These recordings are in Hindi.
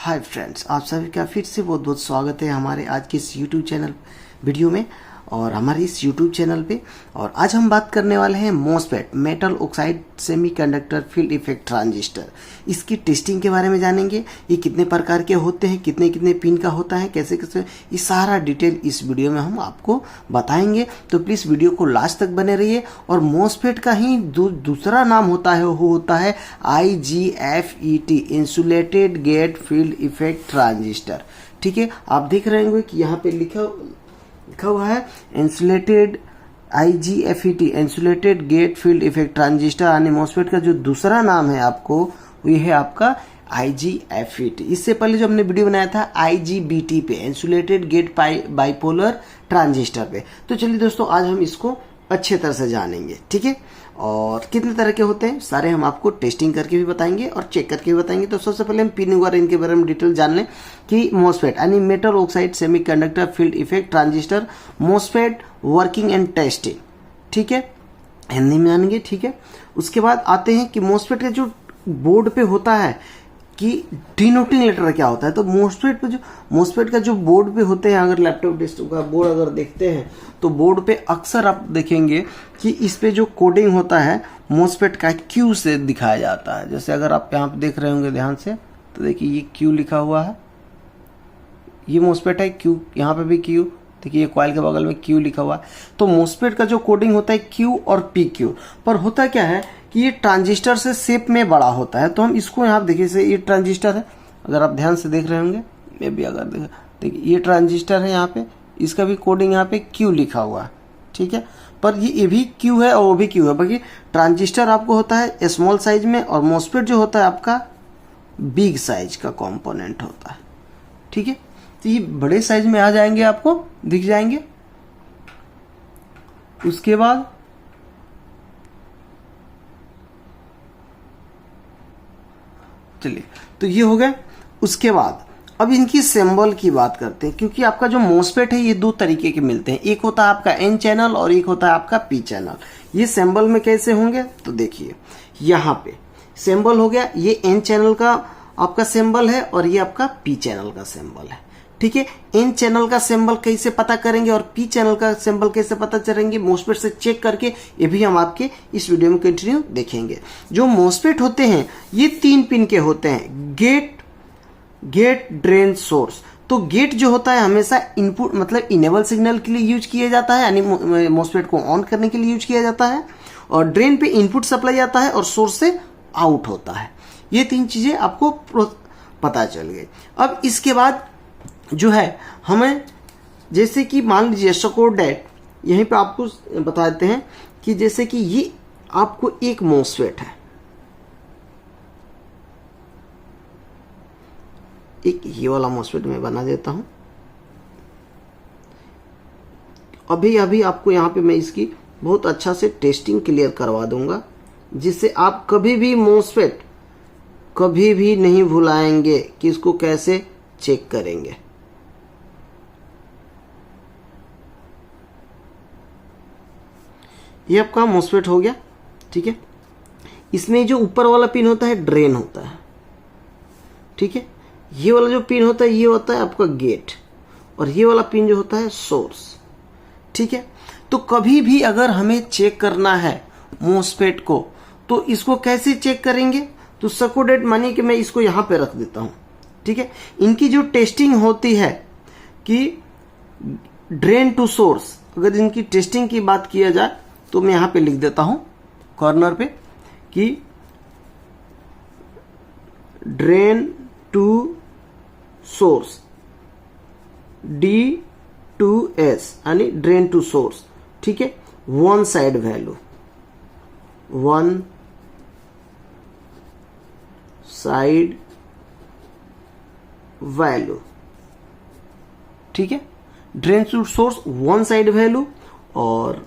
हाय फ्रेंड्स, आप सभी का फिर से बहुत बहुत स्वागत है हमारे आज के इस यूट्यूब चैनल वीडियो में और हमारे इस यूट्यूब चैनल पे। और आज हम बात करने वाले हैं MOSFET metal oxide semiconductor field effect transistor. इसकी टेस्टिंग के बारे में जानेंगे, ये कितने प्रकार के होते हैं, कितने कितने पिन का होता है, कैसे कैसे, ये सारा डिटेल इस वीडियो में हम आपको बताएंगे। तो प्लीज़ वीडियो को लास्ट तक बने रहिए। और मोसफेट का ही दूसरा नाम होता है, वो होता है IGFET, insulated gate field effect transistor. ठीक है, आप देख रहे होंगे कि यहाँ पे लिखा हुआ है insulated IGFET, insulated gate field effect transistor. यानी मोसफेट का जो दूसरा नाम है आपको, ये है आपका IGFET। इससे पहले जो हमने वीडियो बनाया था IGBT पे, इंसुलेटेड गेट बाइपोलर ट्रांजिस्टर पे। तो चलिए दोस्तों, आज हम इसको अच्छे तरह से जानेंगे। ठीक है, और कितने तरह के होते हैं सारे हम आपको टेस्टिंग करके भी बताएंगे और चेक करके भी बताएंगे। तो सबसे पहले हम पिन वगैरह इनके बारे में डिटेल जान लें कि मोसफेट यानी metal oxide semiconductor field effect transistor, MOSFET working and testing. ठीक है, हिंदी में जानेंगे। ठीक है, उसके बाद आते हैं कि मोसफेट का जो बोर्ड पे होता है कि डिनोटिंग लेटर क्या होता है। तो मोसफेट का जो बोर्ड पे होते हैं, अगर लैपटॉप डेस्कटॉप का बोर्ड अगर देखते हैं तो बोर्ड पे अक्सर आप देखेंगे कि इस पे जो कोडिंग होता है मोसफेट का Q से दिखाया जाता है। जैसे अगर आप यहाँ पे देख रहे होंगे ध्यान से, तो देखिए ये Q लिखा हुआ है, ये मोसफेट है Q, यहाँ पे भी Q, देखिए ये कॉइल के बगल में Q लिखा हुआ है। तो मोसफेट का जो कोडिंग होता है Q और PQ, पर होता क्या है कि ये ट्रांजिस्टर से शेप में बड़ा होता है। तो हम इसको यहाँ देखिए, से ये ट्रांजिस्टर है, अगर आप ध्यान से देख रहे होंगे, मे भी अगर देखिए ये ट्रांजिस्टर है, यहाँ पे इसका भी कोडिंग यहाँ पे Q लिखा हुआ है। ठीक है, पर ये भी Q है और वो भी Q है। बाकी ट्रांजिस्टर आपको होता है स्मॉल साइज में और मोसफेट जो होता है आपका बिग साइज का कंपोनेंट होता है। ठीक है, तो ये बड़े साइज में आ जाएंगे, आपको दिख जाएंगे। उसके बाद चलिए, तो ये हो गया। उसके बाद अब इनकी सिंबल की बात करते हैं, क्योंकि आपका जो मोसफेट है ये दो तरीके के मिलते हैं, एक होता है आपका N चैनल और एक होता है आपका P चैनल। ये सिंबल में कैसे होंगे, तो देखिए यहाँ पे सिंबल हो गया, ये N चैनल का आपका सिंबल है और ये आपका P चैनल का सिंबल है। ठीक है, N चैनल का सिंबल कैसे पता करेंगे और P चैनल का सिंबल कैसे पता करेंगे मोसफेट से चेक करके, ये भी हम आपके इस वीडियो में कंटिन्यू देखेंगे। जो मोसफेट होते हैं ये 3 पिन के होते हैं, गेट ड्रेन सोर्स। तो गेट जो होता है हमेशा इनपुट मतलब इनेबल सिग्नल के लिए यूज किया जाता है, यानी मोसफेट को ऑन करने के लिए यूज किया जाता है, और ड्रेन पे इनपुट सप्लाई आता है और सोर्स से आउट होता है। ये 3 चीजें आपको पता चल गई। अब इसके बाद जो है हमें, जैसे कि मान लीजिए सकोडेट, यहीं पे आपको बता देते हैं कि जैसे कि ये आपको एक मोसफेट है, एक ये वाला मोसफेट मैं बना देता हूं। अभी आपको यहाँ पे मैं इसकी बहुत अच्छा से टेस्टिंग क्लियर करवा दूंगा, जिससे आप कभी भी मोसफेट कभी भी नहीं भुलाएंगे कि इसको कैसे चेक करेंगे। ये आपका मोसफेट हो गया। ठीक है, इसमें जो ऊपर वाला पिन होता है ड्रेन होता है। ठीक है, ये वाला जो पिन होता है ये होता है आपका गेट, और ये वाला पिन जो होता है सोर्स। ठीक है, तो कभी भी अगर हमें चेक करना है मोसफेट को, तो इसको कैसे चेक करेंगे, तो सकोडेट मानिए कि मैं इसको यहां पे रख देता हूं। ठीक है, इनकी जो टेस्टिंग होती है कि ड्रेन टू सोर्स, अगर इनकी टेस्टिंग की बात किया जाए तो मैं यहां पे लिख देता हूं कॉर्नर पे कि ड्रेन टू सोर्स D2S यानी ड्रेन टू सोर्स। ठीक है, one side value, one side value. ठीक है, drain to source one side value, और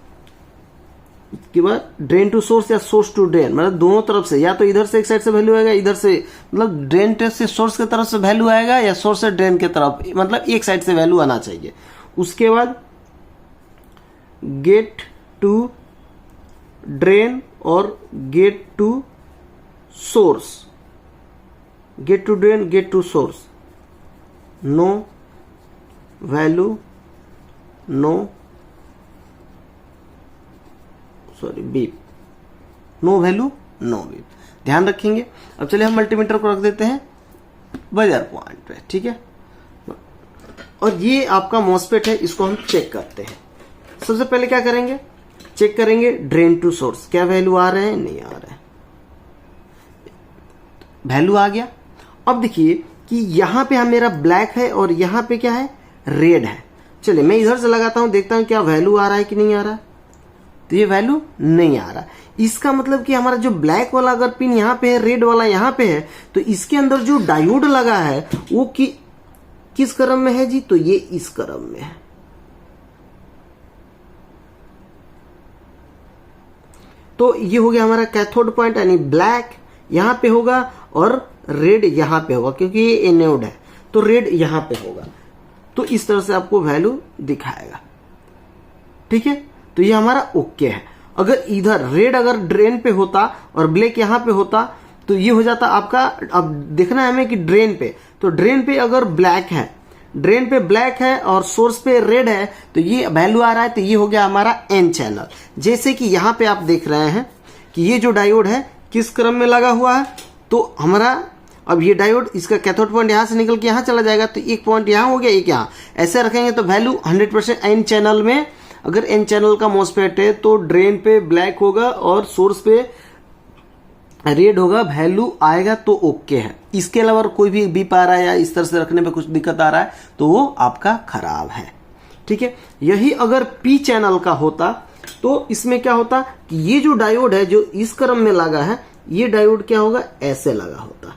उसके बाद ड्रेन टू सोर्स या सोर्स टू ड्रेन, मतलब दोनों तरफ से, या तो इधर से एक साइड से वैल्यू आएगा, इधर से मतलब ड्रेन से सोर्स की तरफ से वैल्यू आएगा, या सोर्स से ड्रेन की तरफ, मतलब एक साइड से वैल्यू आना चाहिए। उसके बाद गेट टू ड्रेन और gate to source, gate to drain, gate to source. No value no beep, no value no beep, ध्यान रखेंगे। अब चलिए हम मल्टीमीटर को रख देते हैं बजर पॉइंट पे, ठीक है। और ये आपका मॉसफेट है, इसको हम चेक करते हैं। सबसे पहले क्या करेंगे, चेक करेंगे ड्रेन टू सोर्स, क्या वैल्यू आ रहे हैं, नहीं आ रहे हैं, वैल्यू आ गया। अब देखिए कि यहां पे मेरा ब्लैक है और यहां पे क्या है, रेड है। चलिए मैं इधर से लगाता हूं, देखता हूं क्या वैल्यू आ रहा है कि नहीं आ रहा है। तो ये वैल्यू नहीं आ रहा। इसका मतलब कि हमारा जो ब्लैक वाला अगर पिन यहां पे है, रेड वाला यहां पे है, तो इसके अंदर जो डायोड लगा है वो किस क्रम में है जी, तो ये इस क्रम में है। तो ये हो गया हमारा कैथोड पॉइंट, यानी ब्लैक यहां पे होगा और रेड यहां पे होगा, क्योंकि ये एनोड है तो रेड यहां पे होगा। तो इस तरह से आपको वैल्यू दिखाएगा, ठीक है। तो ये हमारा ओके है। अगर इधर रेड अगर ड्रेन पे होता और ब्लैक यहां पे होता तो ये हो जाता आपका, अब देखना है हमें कि ड्रेन पे, तो ड्रेन पे अगर ब्लैक है, ड्रेन पे ब्लैक है और सोर्स पे रेड है, तो ये वैल्यू आ रहा है, तो ये हो गया हमारा एन चैनल। जैसे कि यहां पे आप देख रहे हैं कि ये जो डायोड है किस क्रम में लगा हुआ है, तो हमारा अब ये डायोड, इसका कैथोड पॉइंट यहां से निकल के यहां चला जाएगा, तो एक पॉइंट यहां हो गया, एक यहां, ऐसे रखेंगे तो वैल्यू 100% एन चैनल में। अगर एन चैनल का मॉसफेट है तो ड्रेन पे ब्लैक होगा और सोर्स पे रेड होगा, वैल्यू आएगा तो ओके है। इसके अलावा कोई भी बीप आ रहा है या इस तरह से रखने पे कुछ दिक्कत आ रहा है तो वो आपका खराब है, ठीक है। यही अगर पी चैनल का होता तो इसमें क्या होता कि ये जो डायोड है जो इस क्रम में लगा है, ये डायोड क्या होगा, ऐसे लगा होता।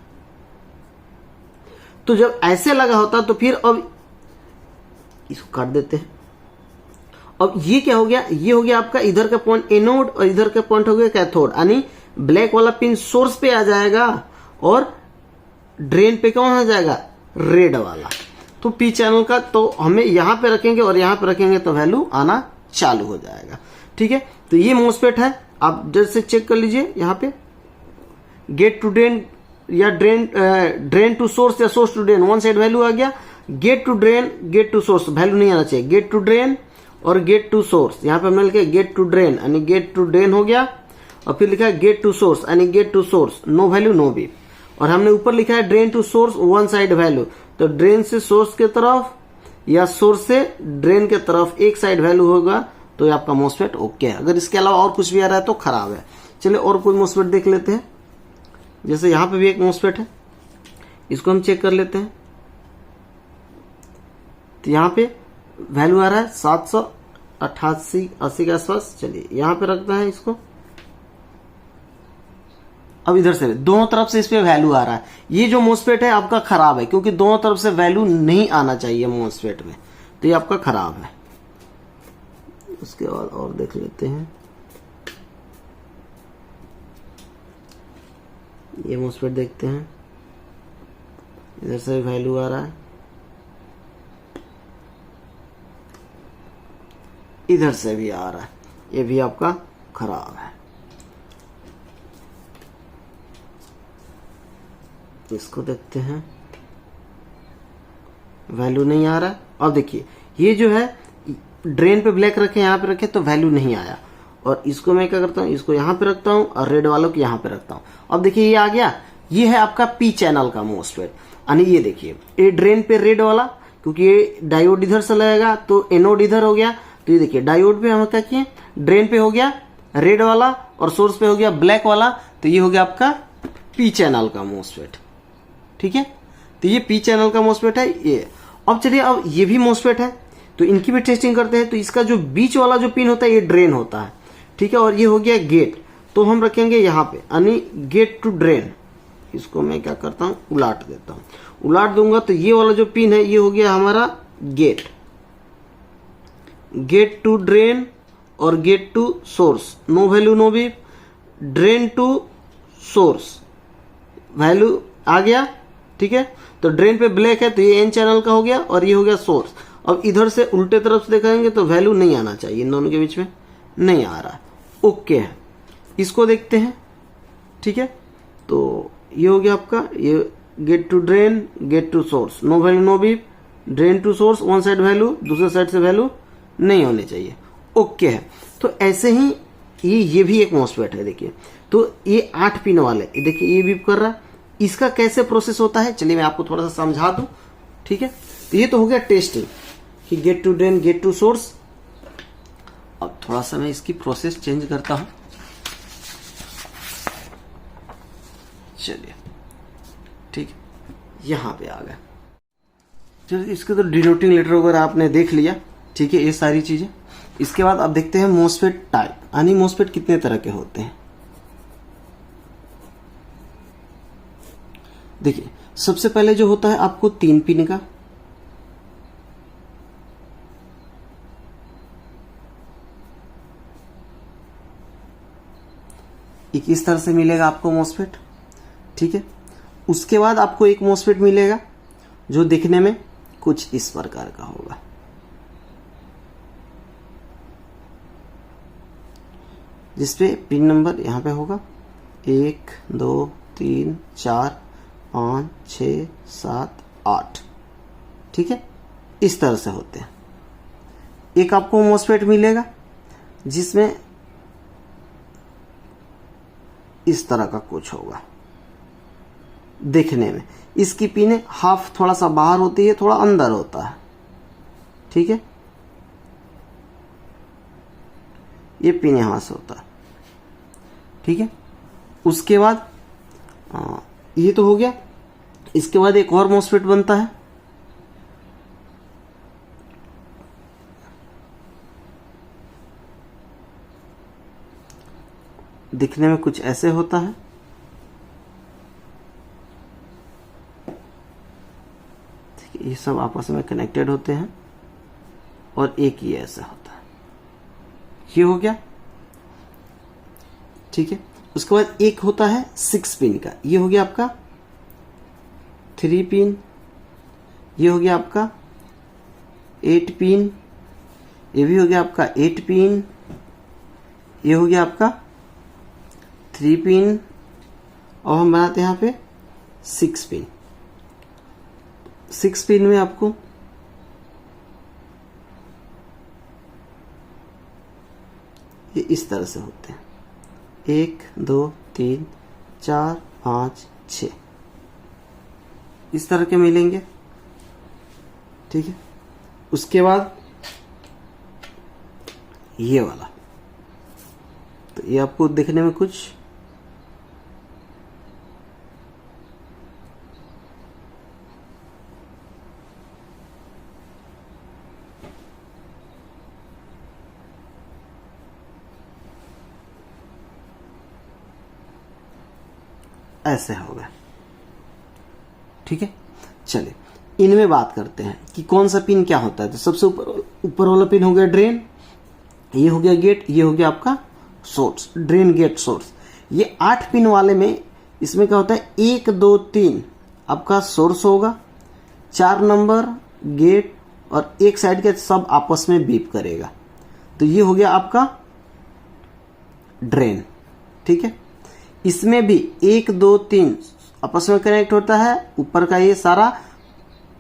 तो जब ऐसे लगा होता तो फिर अब इसको काट देते हैं। अब ये क्या हो गया, ये हो गया आपका इधर का पॉइंट एनोड और इधर का पॉइंट हो गया कैथोड, यानी ब्लैक वाला पिन सोर्स पे आ जाएगा और ड्रेन पे कौन आ जाएगा, रेड वाला। तो पी चैनल का तो हमें यहां पे रखेंगे और यहां पे रखेंगे तो वैल्यू आना चालू हो जाएगा, ठीक है। तो ये मॉसफेट है, आप जैसे चेक कर लीजिए यहाँ पे गेट टू ड्रेन या ड्रेन टू सोर्स या source to drain, one side value आ गया, gate to drain gate to source value नहीं आना चाहिए, गेट टू ड्रेन और गेट टू सोर्स, यहाँ पे हमने लिखा गेट टू ड्रेन यानी गेट टू ड्रेन हो गया, और फिर लिखा है गेट टू सोर्स यानी gate to source, no value no beep. और हमने ऊपर लिखा है drain to source one side value, तो ड्रेन से सोर्स के तरफ या सोर्स से ड्रेन के तरफ एक साइड वैल्यू होगा तो ये आपका मॉसफेट ओके है। अगर इसके अलावा और कुछ भी आ रहा है तो खराब है। चलिए और कोई मॉसफेट देख लेते हैं, जैसे यहाँ पे भी एक मॉसफेट है, इसको हम चेक कर लेते हैं। तो यहाँ पे वैल्यू आ रहा है 788-80 के आसपास। चलिए यहाँ पे रखते हैं इसको। अब इधर से दोनों तरफ से इस पे वैल्यू आ रहा है, ये जो मॉसफेट है आपका खराब है, क्योंकि दोनों तरफ से वैल्यू नहीं आना चाहिए मॉसफेट में, तो ये आपका खराब है। उसके बाद और देख लेते हैं, ये मॉसफेट देखते हैं, इधर से वैल्यू आ रहा है, इधर से भी आ रहा है, ये भी आपका खराब है। इसको देखते हैं, वैल्यू नहीं आ रहा है। अब देखिए ये जो है ड्रेन पे ब्लैक रखे, यहाँ पे रखे तो वैल्यू नहीं आया, और इसको मैं क्या करता हूँ, इसको यहाँ पे रखता हूँ और रेड वालों को यहाँ पे रखता हूँ। अब देखिए ये आ गया, ये है आपका पी चैनल का मॉसफेट। यानी ये देखिए ये ड्रेन पे रेड वाला, क्योंकि ये डायोड इधर से लगेगा तो एनोड इधर हो गया, तो ये देखिए डायोड पे हम क्या किए, ड्रेन पे हो गया रेड वाला और सोर्स पे हो गया ब्लैक वाला, तो ये हो गया आपका पी चैनल का मॉसफेट, ठीक है। तो ये पी चैनल का मॉसफेट है ये। अब चलिए अब ये भी मॉसफेट है, तो इनकी भी टेस्टिंग करते हैं। तो इसका जो बीच वाला जो पिन होता है ये ड्रेन होता है, ठीक है, और ये हो गया गेट, तो हम रखेंगे यहाँ पे यानी गेट टू ड्रेन। इसको मैं क्या करता हूँ, उलाट देता हूँ, उलाट दूंगा तो ये वाला जो पिन है ये हो गया हमारा गेट, गेट टू ड्रेन और gate to source, no value no beep, drain to source value आ गया, ठीक है। तो ड्रेन पे ब्लैक है तो ये एन चैनल का हो गया और ये हो गया सोर्स। अब इधर से उल्टे तरफ से देखेंगे तो वैल्यू नहीं आना चाहिए, इन दोनों के बीच में नहीं आ रहा, ओके है। इसको देखते हैं, ठीक है। तो ये हो गया आपका, ये gate to drain gate to source, no value no beep, drain to source one side value, दूसरे साइड से वैल्यू नहीं होने चाहिए। ओके है। तो ऐसे ही ये भी एक मॉसफेट है। देखिए तो ये 8 पिन वाले, देखिए ये बीप कर रहा है। इसका कैसे प्रोसेस होता है चलिए मैं आपको थोड़ा सा समझा दूं। ठीक है, तो ये तो हो गया टेस्टिंग कि gate to drain, gate to source. अब थोड़ा सा मैं इसकी प्रोसेस चेंज करता हूं। चलिए ठीक है, यहां पे आ गया। चलिए इसके तो डिनोटिंग लेटर वगैरह आपने देख लिया। ठीक है, ये सारी चीजें। इसके बाद अब देखते हैं मॉसफेट टाइप, यानी मॉसफेट कितने तरह के होते हैं। देखिए सबसे पहले जो होता है आपको 3 पिन का, एक इस तरह से मिलेगा आपको मॉसफेट। ठीक है, उसके बाद आपको एक मॉसफेट मिलेगा जो दिखने में कुछ इस प्रकार का होगा। जिसपे पिन नंबर यहां पे होगा 1 2 3 4 5 6 7 8। ठीक है, इस तरह से होते हैं। एक आपको मॉसफेट मिलेगा जिसमें इस तरह का कुछ होगा देखने में। इसकी पिने हाफ थोड़ा सा बाहर होती है, थोड़ा अंदर होता है। ठीक है, ये पिन यहां से होता है। ठीक है, उसके बाद ये तो हो गया। इसके बाद एक और मॉसफेट बनता है। दिखने में कुछ ऐसे होता है। ठीक है, ये सब आपस में कनेक्टेड होते हैं और एक ये ऐसा होता है। ये हो गया। ठीक है, उसके बाद एक होता है 6 पिन का। ये हो गया आपका 3 पिन। ये हो गया आपका 8 पिन। ये भी हो गया आपका 8 पिन। ये हो गया आपका 3 पिन। और हम बनाते हैं यहाँ पे 6 पिन। 6 पिन में आपको ये इस तरह से होते हैं 1 2 3 4 5 6 इस तरह के मिलेंगे। ठीक है, उसके बाद ये वाला, तो ये आपको देखने में कुछ ऐसे होगा। ठीक है, चलिए इनमें बात करते हैं कि कौन सा पिन क्या होता है। तो सबसे ऊपर वाला पिन हो गया ड्रेन, ये हो गया गेट, ये हो गया आपका सोर्स। Drain, gate, source. ये 8 पिन वाले में इसमें क्या होता है 1 2 3 आपका सोर्स होगा, 4 नंबर गेट और एक साइड के सब आपस में बीप करेगा। तो ये हो गया आपका ड्रेन। ठीक है, इसमें भी 1 2 3 आपस में कनेक्ट होता है। ऊपर का ये सारा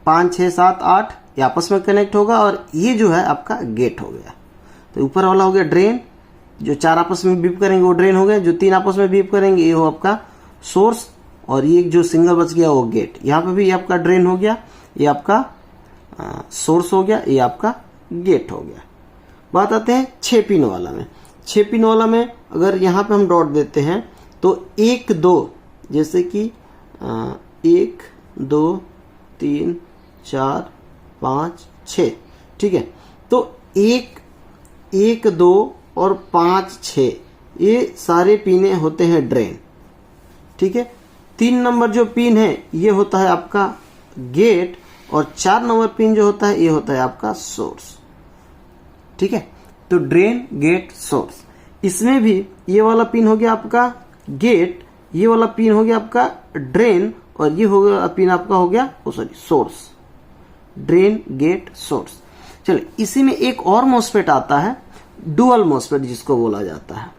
5 6 7 8 ये आपस में कनेक्ट होगा और ये जो है आपका गेट हो गया। तो ऊपर वाला हो गया ड्रेन, जो 4 आपस में बीप करेंगे वो ड्रेन हो गया, जो 3 आपस में बीप करेंगे ये हो आपका सोर्स, और ये जो सिंगल बच गया वो गेट। यहाँ पे भी ये आपका ड्रेन हो गया, ये आपका सोर्स हो गया, ये आपका गेट हो गया। बात आते हैं 6 पिन वाला में। 6 पिन वाला में अगर यहाँ पे हम डॉट देते हैं तो 1 2 जैसे कि 1 2 3 4 5 6। ठीक है, तो 1 2 और 5 6 ये सारे पिने होते हैं ड्रेन। ठीक है, 3 नंबर जो पिन है ये होता है आपका गेट और 4 नंबर पिन जो होता है ये होता है आपका सोर्स। ठीक है, तो ड्रेन, गेट, सोर्स। इसमें भी ये वाला पिन हो गया आपका गेट, ये वाला पिन हो गया आपका ड्रेन और ये हो गया पिन आपका हो गया सोर्स। Drain, gate, source. चलिए इसी में एक और मॉसफेट आता है, डुअल मॉसफेट जिसको बोला जाता है।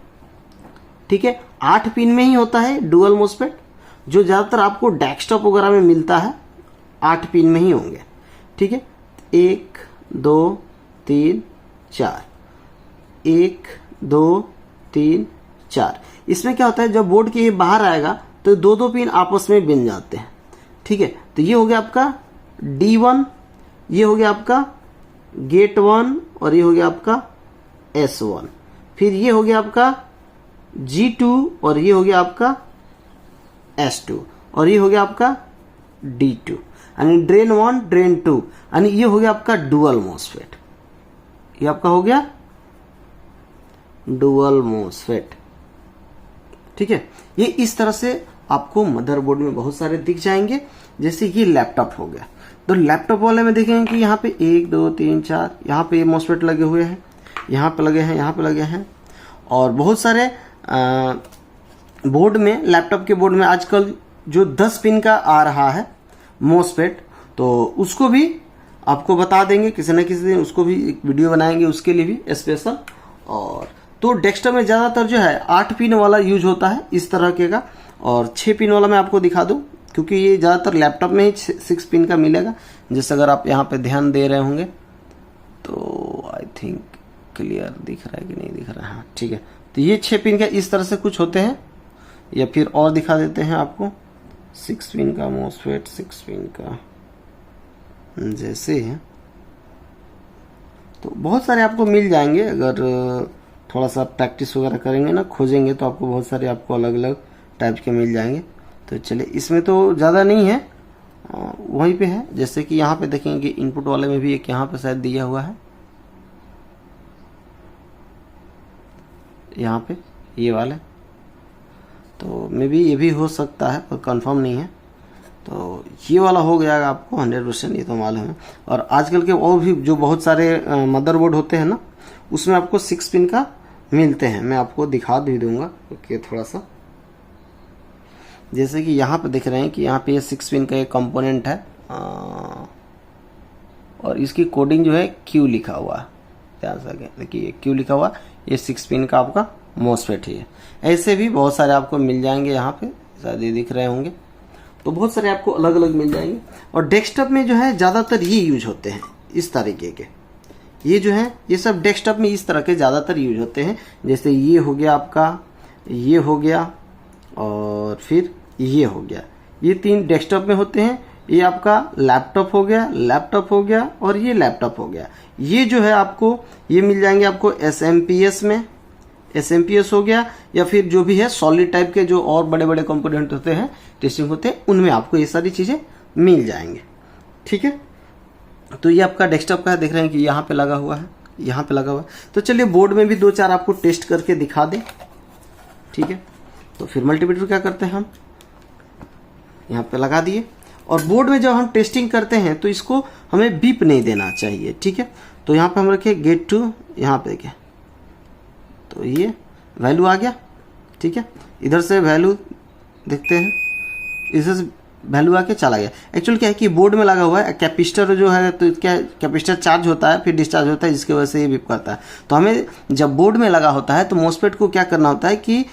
ठीक है, 8 पिन में ही होता है डुअल मॉसफेट, जो ज्यादातर आपको डेस्कटॉप वगैरह में मिलता है, 8 पिन में ही होंगे। ठीक है, 1 2 3 4, 1 2 3 4। इसमें क्या होता है, जब बोर्ड के ये बाहर आएगा तो दो दो पिन आपस में बिन जाते हैं। ठीक है, तो ये हो गया आपका D1, ये हो गया आपका गेट 1 और ये हो गया आपका S1। फिर ये हो गया आपका G2 और ये हो गया आपका S2 और ये हो गया आपका D2, यानी ड्रेन 1 ड्रेन 2, यानी ये हो गया आपका डुअल मॉसफेट। ये आपका हो गया डुअल मॉसफेट। ठीक है, ये इस तरह से आपको मदरबोर्ड में बहुत सारे दिख जाएंगे। जैसे ये लैपटॉप हो गया, तो लैपटॉप वाले में देखेंगे कि यहाँ पे 1 2 3 4 यहाँ पे मॉसफेट लगे हुए हैं, यहाँ पे लगे हैं, यहाँ पे लगे हैं। और बहुत सारे बोर्ड में, लैपटॉप के बोर्ड में आजकल जो 10 पिन का आ रहा है मॉसफेट, तो उसको भी आपको बता देंगे किसी न किसी दिन, उसको भी एक वीडियो बनाएंगे उसके लिए भी स्पेशल। और तो डेस्कटॉप में ज़्यादातर जो है 8 पिन वाला यूज होता है इस तरह के का, और 6 पिन वाला मैं आपको दिखा दूं क्योंकि ये ज़्यादातर लैपटॉप में ही 6 पिन का मिलेगा। जैसे अगर आप यहाँ पे ध्यान दे रहे होंगे तो आई थिंक क्लियर दिख रहा है कि नहीं दिख रहा है। हाँ ठीक है, तो ये 6 पिन का इस तरह से कुछ होते हैं, या फिर और दिखा देते हैं आपको 6 पिन का मॉसफेट, 6 पिन का जैसे है। तो बहुत सारे आपको मिल जाएंगे, अगर थोड़ा सा प्रैक्टिस वगैरह करेंगे ना, खोजेंगे तो आपको बहुत सारे आपको अलग अलग टाइप के मिल जाएंगे। तो चलिए, इसमें तो ज़्यादा नहीं है, वहीं पे है। जैसे कि यहाँ पे देखेंगे इनपुट वाले में भी एक यहाँ पे शायद दिया हुआ है, यहाँ पे ये वाले, तो मे भी ये भी हो सकता है पर कंफर्म नहीं है। तो ये वाला हो जाएगा आपको 100%, ये तो मालूम है। और आजकल के और भी जो बहुत सारे मदरबोर्ड होते हैं ना, उसमें आपको 6 पिन का मिलते हैं। मैं आपको दिखा भी दूंगा ओके थोड़ा सा। जैसे कि यहाँ पे देख रहे हैं कि यहाँ पे ये 6 पिन का एक कंपोनेंट है, और इसकी कोडिंग जो है Q लिखा हुआ है, ध्यान से देखिए Q लिखा हुआ, ये 6 पिन का आपका मॉसफेट ही है। ऐसे भी बहुत सारे आपको मिल जाएंगे, यहाँ पे शायद ये दिख रहे होंगे, तो बहुत सारे आपको अलग अलग मिल जाएंगे। और डेस्कटॉप में जो है ज़्यादातर ये यूज होते हैं इस तरीके के, ये जो है ये सब डेस्कटॉप में इस तरह के ज़्यादातर यूज होते हैं। जैसे ये हो गया आपका, ये हो गया और फिर ये हो गया, ये 3 डेस्कटॉप में होते हैं। ये आपका लैपटॉप हो गया, लैपटॉप हो गया और ये लैपटॉप हो गया। ये जो है आपको ये मिल जाएंगे आपको SMPS में, SMPS हो गया, या फिर जो भी है सॉलिड टाइप के जो और बड़े बड़े कंपोनेंट होते हैं, टेस्टिंग होते हैं, उनमें आपको ये सारी चीज़ें मिल जाएंगे। ठीक है, तो ये आपका डेस्कटॉप का है, देख रहे हैं कि यहाँ पे लगा हुआ है, यहाँ पे लगा हुआ है। तो चलिए बोर्ड में भी 2-4 आपको टेस्ट करके दिखा दें। ठीक है, तो फिर मल्टीमीटर क्या करते हैं, हम यहाँ पे लगा दिए। और बोर्ड में जब हम टेस्टिंग करते हैं तो इसको हमें बीप नहीं देना चाहिए। ठीक है, तो यहाँ पे हम रखे गेट टू, यहाँ पे देखिए तो ये वैल्यू आ गया। ठीक है, इधर से वैल्यू देखते हैं, इधर से वैल्यू आके चला गया। एक्चुअली क्या है कि बोर्ड में लगा हुआ है कैपेसिटर जो है, तो क्या कैपेसिटर चार्ज होता है फिर डिस्चार्ज होता है, जिसकी वजह से ये बीप करता है। तो हमें जब बोर्ड में लगा होता है तो मॉसफेट को क्या करना होता है कि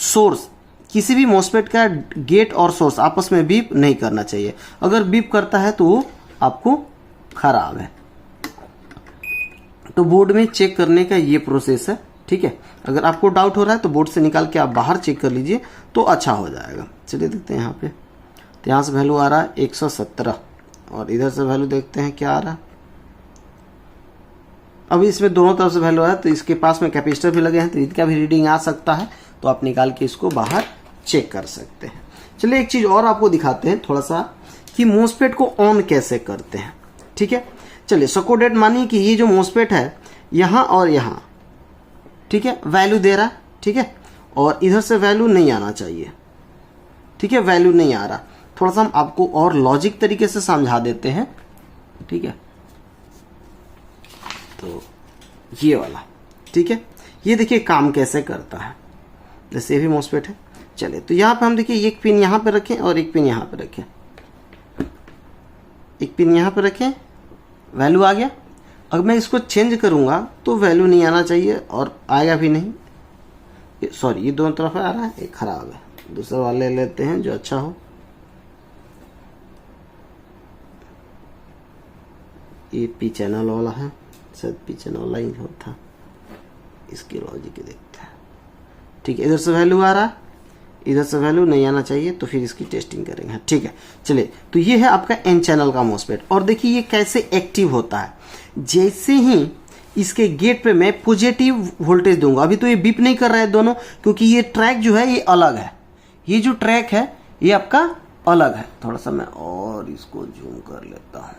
सोर्स, किसी भी मॉसफेट का गेट और सोर्स आपस में बीप नहीं करना चाहिए। अगर बीप करता है तो वो आपको खराब है। तो बोर्ड में चेक करने का ये प्रोसेस है। ठीक है, अगर आपको डाउट हो रहा है तो बोर्ड से निकाल के आप बाहर चेक कर लीजिए तो अच्छा हो जाएगा। चलिए देखते हैं यहाँ पे, तो यहाँ से वैल्यू आ रहा है 117 और इधर से वैल्यू देखते हैं क्या आ रहा है। अभी इसमें दोनों तरफ से वैल्यू आया, तो इसके पास में कैपेसिटर भी लगे हैं तो इसका भी रीडिंग आ सकता है, तो आप निकाल के इसको बाहर चेक कर सकते हैं। चलिए एक चीज़ और आपको दिखाते हैं थोड़ा सा कि मॉसफेट को ऑन कैसे करते हैं। ठीक है, चलिए सको डेट मानिए कि ये जो मॉसफेट है यहाँ और यहाँ, ठीक है, वैल्यू दे रहा है। ठीक है, और इधर से वैल्यू नहीं आना चाहिए। ठीक है, वैल्यू नहीं आ रहा। थोड़ा सा हम आपको और लॉजिक तरीके से समझा देते हैं। ठीक है, तो ये वाला, ठीक है, ये देखिए काम कैसे करता है। जैसे भी मॉसफेट है, चलिए तो यहाँ पे हम देखिए एक पिन यहाँ पे रखें और एक पिन यहाँ पे रखें, एक पिन यहाँ पे रखें, वैल्यू आ गया। अगर मैं इसको चेंज करूँगा तो वैल्यू नहीं आना चाहिए और आएगा भी नहीं। सॉरी, ये दोनों तरफ आ रहा है, एक खराब है, दूसरा वाले ले लेते हैं जो अच्छा हो। ये पी चैनल वाला है, शायद पी चैनल वाला ही होता, इसकी लॉजिक देखते हैं। ठीक है, इधर से वैल्यू आ रहा है, इधर से वैल्यू नहीं आना चाहिए, तो फिर इसकी टेस्टिंग करेंगे। ठीक है, चलिए, तो ये है आपका एन चैनल का मॉसफेट। और देखिए ये कैसे एक्टिव होता है। जैसे ही इसके गेट पे मैं पॉजिटिव वोल्टेज दूंगा, अभी तो ये बीप नहीं कर रहा है दोनों, क्योंकि ये ट्रैक जो है ये अलग है, ये जो ट्रैक है ये आपका अलग है। थोड़ा सा मैं और इसको जूम कर लेता हूं।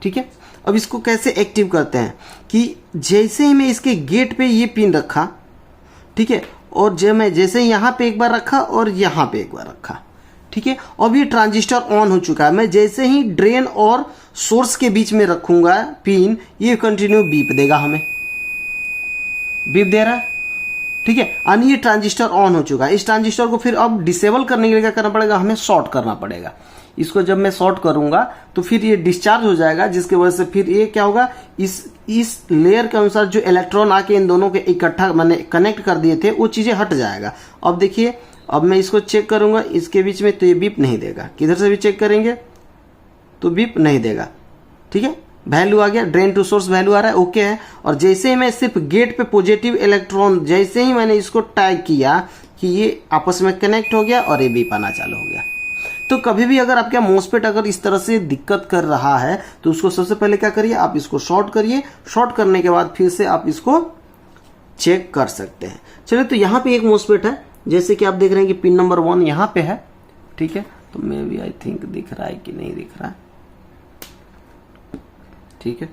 ठीक है, अब इसको कैसे एक्टिव करते हैं कि जैसे ही मैं इसके गेट पे ये पिन रखा, ठीक है, और जब मैं जैसे ही यहां पे एक बार रखा और यहां पे एक बार रखा, ठीक है, अब ये ट्रांजिस्टर ऑन हो चुका है। मैं जैसे ही ड्रेन और सोर्स के बीच में रखूंगा पिन, ये कंटिन्यू बीप देगा, हमें बीप दे रहा है। ठीक है, यानी ये ट्रांजिस्टर ऑन हो चुका है। इस ट्रांजिस्टर को फिर अब डिसेबल करने के लिए क्या करना पड़ेगा, हमें शॉर्ट करना पड़ेगा। इसको जब मैं शॉर्ट करूंगा तो फिर ये डिस्चार्ज हो जाएगा, जिसकी वजह से फिर ये क्या होगा, इस लेयर के अनुसार जो इलेक्ट्रॉन आके इन दोनों के इकट्ठा मैंने कनेक्ट कर दिए थे, वो चीजें हट जाएगा। अब देखिए, अब मैं इसको चेक करूंगा इसके बीच में, तो ये बीप नहीं देगा। किधर से भी चेक करेंगे तो बीप नहीं देगा। ठीक है, वैल्यू आ गया, ड्रेन टू सोर्स वैल्यू आ रहा है, ओके है। और जैसे ही मैं सिर्फ गेट पे पॉजिटिव इलेक्ट्रॉन, जैसे ही मैंने इसको टैग किया कि ये आपस में कनेक्ट हो गया और ये बीप आना चालू हो गया। तो कभी भी अगर आपका मॉसफेट अगर इस तरह से दिक्कत कर रहा है, तो उसको सबसे पहले क्या करिए, आप इसको शॉर्ट करिए। शॉर्ट करने के बाद फिर से आप इसको चेक कर सकते हैं। चलिए, तो यहाँ पे एक मॉसफेट है, जैसे कि आप देख रहे हैं कि पिन नंबर 1 यहाँ पे है। ठीक है, तो मे बी आई थिंक दिख रहा है कि नहीं दिख रहा है। ठीक है,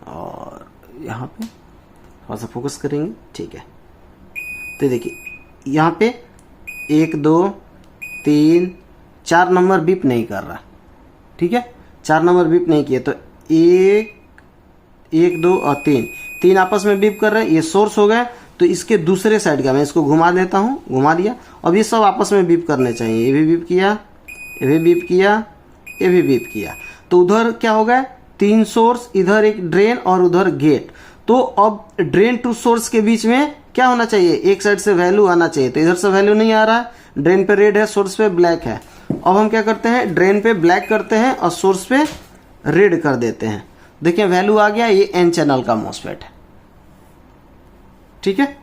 और यहाँ पे थोड़ा सा फोकस करेंगे। ठीक है, तो देखिए यहाँ पे 1 2 3 4 नंबर बीप नहीं कर रहा। ठीक है, 4 नंबर बीप नहीं किए, तो 1 2 और 3 आपस में बीप कर रहे हैं। ये सोर्स हो गया, तो इसके दूसरे साइड का मैं इसको घुमा देता हूं, घुमा दिया। अब ये सब आपस में बीप करने चाहिए। ये भी बीप किया, ये भी बीप किया, ये भी बीप किया। तो उधर क्या हो गया, 3 सोर्स, इधर एक ड्रेन और उधर गेट। तो अब ड्रेन टू सोर्स के बीच में क्या होना चाहिए, एक साइड से वैल्यू आना चाहिए। तो इधर से वैल्यू नहीं आ रहा है, ड्रेन पे रेड है, सोर्स पे ब्लैक है। अब हम क्या करते हैं, ड्रेन पे ब्लैक करते हैं और सोर्स पे रेड कर देते हैं। देखिए वैल्यू आ गया, ये एन चैनल का मॉसफेट है। ठीक है,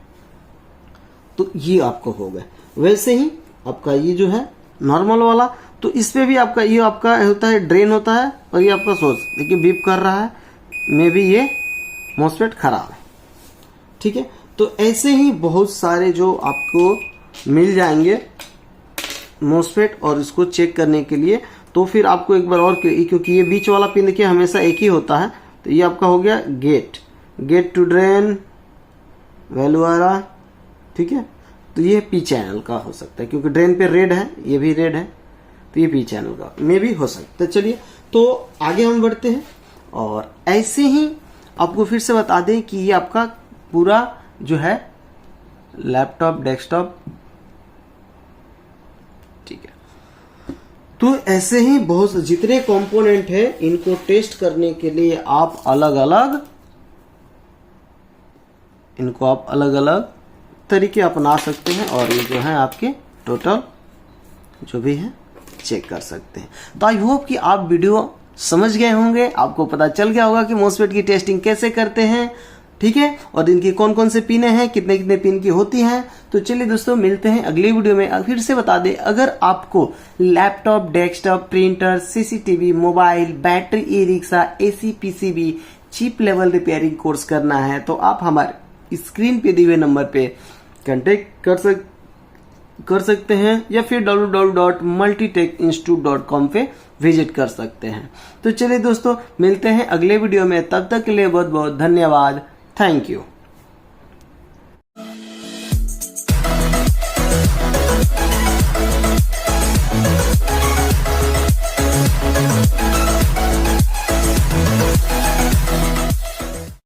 तो ये आपको हो गया। वैसे ही आपका ये जो है नॉर्मल वाला, तो इस पे भी आपका ये आपका होता है, ड्रेन होता है, और ये आपका सोर्स। देखिए बीप कर रहा है, मे भी ये मॉसफेट खराब है। ठीक है, तो ऐसे ही बहुत सारे जो आपको मिल जाएंगे मॉसफेट, और इसको चेक करने के लिए। तो फिर आपको एक बार और, क्योंकि ये बीच वाला पिन देखिए हमेशा एक ही होता है, तो ये आपका हो गया गेट टू ड्रेन, वैल्यू आ रहा। ठीक है, तो ये पी चैनल का हो सकता है, क्योंकि ड्रेन पे रेड है, ये भी रेड है, तो ये पी चैनल का में भी हो सकता है। चलिए, तो आगे हम बढ़ते हैं, और ऐसे ही आपको फिर से बता दें कि ये आपका पूरा जो है लैपटॉप, डेस्कटॉप। ठीक है, तो ऐसे ही बहुत जितने कंपोनेंट है, इनको टेस्ट करने के लिए आप अलग अलग तरीके अपना सकते हैं, और ये जो है आपके टोटल जो भी है चेक कर सकते हैं। तो आई होप कि आप वीडियो समझ गए होंगे, आपको पता चल गया होगा कि मॉसफेट की टेस्टिंग कैसे करते हैं। ठीक है, और इनकी कौन कौन से पिने हैं, कितने कितने पिन की होती हैं। तो चलिए दोस्तों, मिलते हैं अगली वीडियो में। फिर से बता दें, अगर आपको laptop, desktop, printer, CCTV, mobile, battery, e rickshaw, AC, PCB, chip level repairing course करना है, तो आप हमारे स्क्रीन पे दिए हुए नंबर पे कांटेक्ट कर सकते हैं, या फिर www.multitechinstitute.com पे विजिट कर सकते हैं। तो चलिए दोस्तों, मिलते हैं अगले वीडियो में, तब तक के लिए बहुत बहुत धन्यवाद। Thank you.